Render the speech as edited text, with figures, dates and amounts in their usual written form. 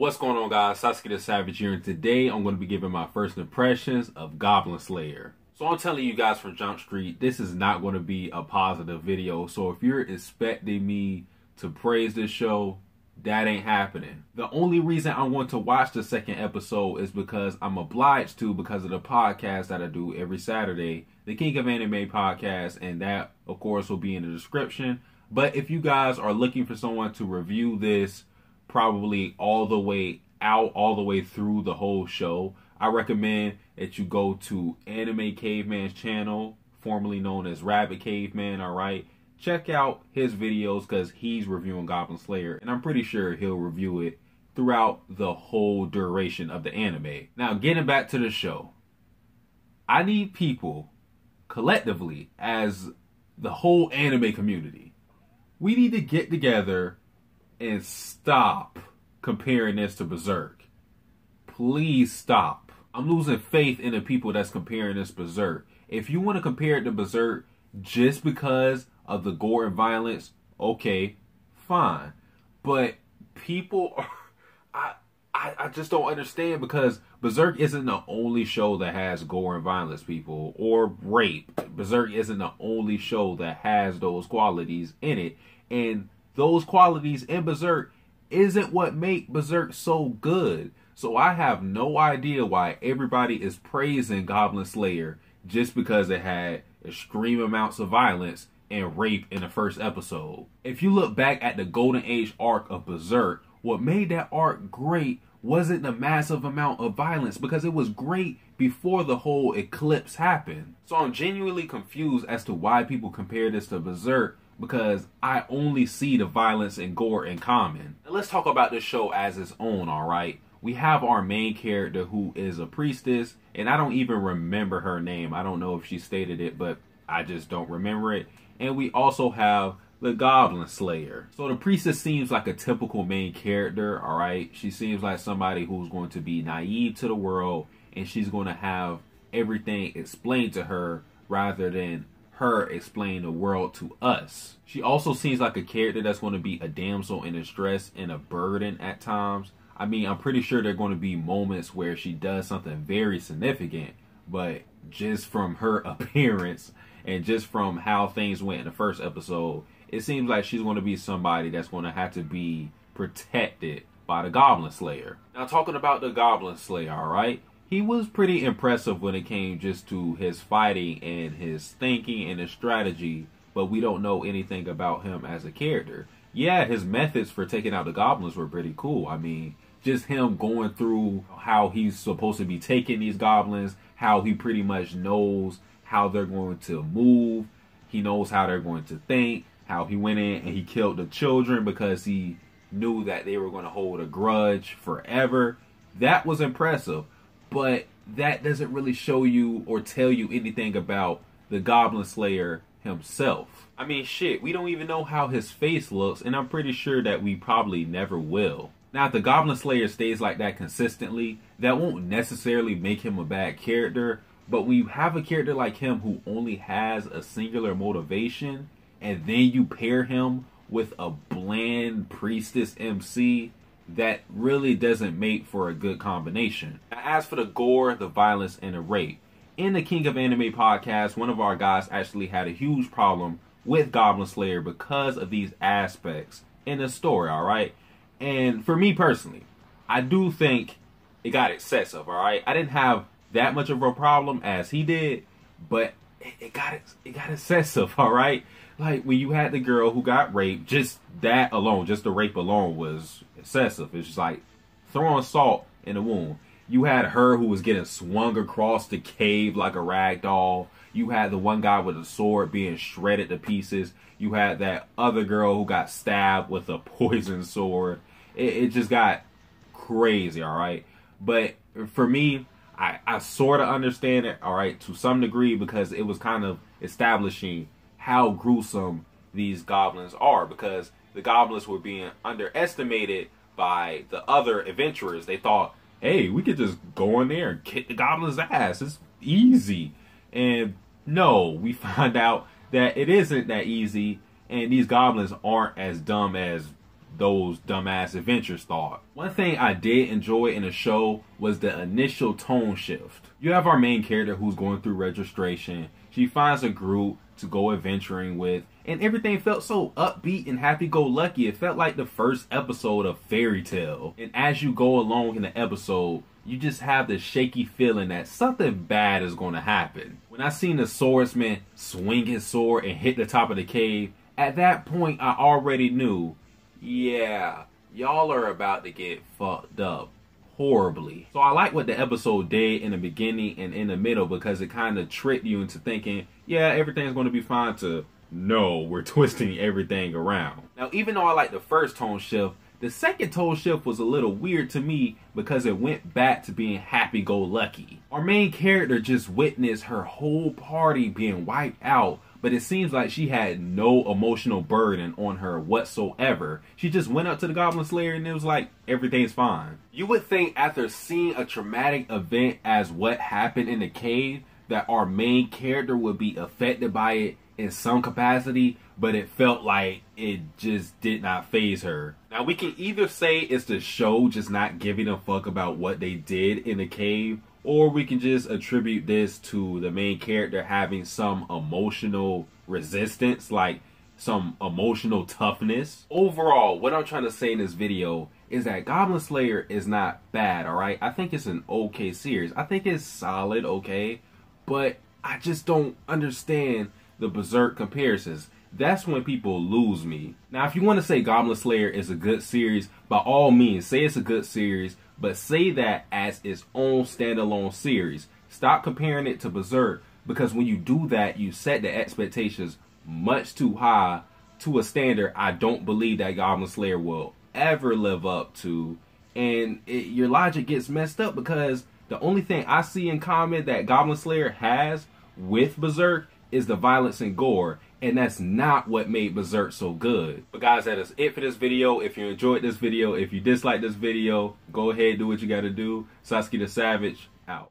What's going on, guys? Satsuki the Savage here, and today I'm going to be giving my first impressions of Goblin Slayer. So I'm telling you guys from Jump Street, this is not going to be a positive video. So if you're expecting me to praise this show, that ain't happening. The only reason I want to watch the second episode is because I'm obliged to, because of the podcast that I do every Saturday, the King of Anime podcast, and that of course will be in the description. But if you guys are looking for someone to review this probably all the way out, all the way through the whole show, I recommend that you go to Anime Caveman's channel, formerly known as Rabbit Caveman, alright? Check out his videos because he's reviewing Goblin Slayer, and I'm pretty sure he'll review it throughout the whole duration of the anime. Now, getting back to the show, I need people, collectively, as the whole anime community, we need to get together and stop comparing this to Berserk. Please stop. I'm losing faith in the people that's comparing this to Berserk. If you want to compare it to Berserk just because of the gore and violence, okay, fine. But people are, I just don't understand, because Berserk isn't the only show that has gore and violence, people, or rape. Berserk isn't the only show that has those qualities in it. And those qualities in Berserk isn't what make Berserk so good. So I have no idea why everybody is praising Goblin Slayer just because it had extreme amounts of violence and rape in the first episode. If you look back at the Golden Age arc of Berserk, what made that arc great wasn't the massive amount of violence, because it was great before the whole eclipse happened. So I'm genuinely confused as to why people compare this to Berserk, because I only see the violence and gore in common. Now let's talk about this show as its own, alright? We have our main character who is a priestess, and I don't even remember her name. I don't know if she stated it, but I just don't remember it. And we also have the Goblin Slayer. So the priestess seems like a typical main character, alright? She seems like somebody who's going to be naive to the world, and she's going to have everything explained to her rather than her explain the world to us. She also seems like a character that's going to be a damsel in distress and a burden at times. I mean, I'm pretty sure there are going to be moments where she does something very significant, but just from her appearance and just from how things went in the first episode, it seems like she's going to be somebody that's going to have to be protected by the Goblin Slayer. Now, talking about the Goblin Slayer, alright? He was pretty impressive when it came just to his fighting and his thinking and his strategy, but we don't know anything about him as a character. Yeah, his methods for taking out the goblins were pretty cool. I mean, just him going through how he's supposed to be taking these goblins, how he pretty much knows how they're going to move. He knows how they're going to think, how he went in and he killed the children because he knew that they were going to hold a grudge forever. That was impressive. But that doesn't really show you or tell you anything about the Goblin Slayer himself. I mean, shit, we don't even know how his face looks, and I'm pretty sure that we probably never will. Now, if the Goblin Slayer stays like that consistently, that won't necessarily make him a bad character, but we have a character like him who only has a singular motivation, and then you pair him with a bland priestess MC, that really doesn't make for a good combination. Now, as for the gore, the violence, and the rape, in the King of Anime podcast, one of our guys actually had a huge problem with Goblin Slayer because of these aspects in the story, alright? And for me personally, I do think it got excessive, alright? I didn't have that much of a problem as he did, but it got excessive, alright? Like, when you had the girl who got raped, just that alone, just the rape alone was excessive. It's just like throwing salt in the wound. You had her who was getting swung across the cave like a rag doll. You had the one guy with a sword being shredded to pieces. You had that other girl who got stabbed with a poison sword. It just got crazy, alright? But for me, I sort of understand it, alright, to some degree, because it was kind of establishing how gruesome these goblins are, because the goblins were being underestimated by the other adventurers. They thought, hey, we could just go in there and kick the goblin's ass. It's easy. And no, we find out that it isn't that easy, and these goblins aren't as dumb as those dumbass adventures thought. One thing I did enjoy in the show was the initial tone shift. You have our main character who's going through registration. She finds a group to go adventuring with, and everything felt so upbeat and happy-go-lucky. It felt like the first episode of Fairy Tale. And as you go along in the episode, you just have this shaky feeling that something bad is going to happen. When I seen the swordsman swing his sword and hit the top of the cave, at that point I already knew, yeah, y'all are about to get fucked up horribly. So I like what the episode did in the beginning and in the middle, because it kind of tricked you into thinking, yeah, everything's going to be fine, to no, we're twisting everything around. Now, even though I like the first tone shift, the second tone shift was a little weird to me because it went back to being happy-go-lucky. Our main character just witnessed her whole party being wiped out, but it seems like she had no emotional burden on her whatsoever. She just went up to the Goblin Slayer and it was like, everything's fine. You would think after seeing a traumatic event as what happened in the cave, that our main character would be affected by it in some capacity, but it felt like it just did not faze her. Now, we can either say it's the show just not giving a fuck about what they did in the cave, or we can just attribute this to the main character having some emotional resistance, like some emotional toughness. Overall, what I'm trying to say in this video is that Goblin Slayer is not bad, alright? I think it's an okay series. I think it's solid, okay? But I just don't understand the Berserk comparisons. That's when people lose me. Now, if you want to say Goblin Slayer is a good series, by all means, say it's a good series, but say that as its own standalone series. Stop comparing it to Berserk, because when you do that, you set the expectations much too high to a standard I don't believe that Goblin Slayer will ever live up to. And your logic gets messed up, because the only thing I see in common that Goblin Slayer has with Berserk is the violence and gore, and that's not what made Berserk so good. But guys, that is it for this video. If you enjoyed this video, if you disliked this video, go ahead, do what you gotta do. Satsuki the Savage, out.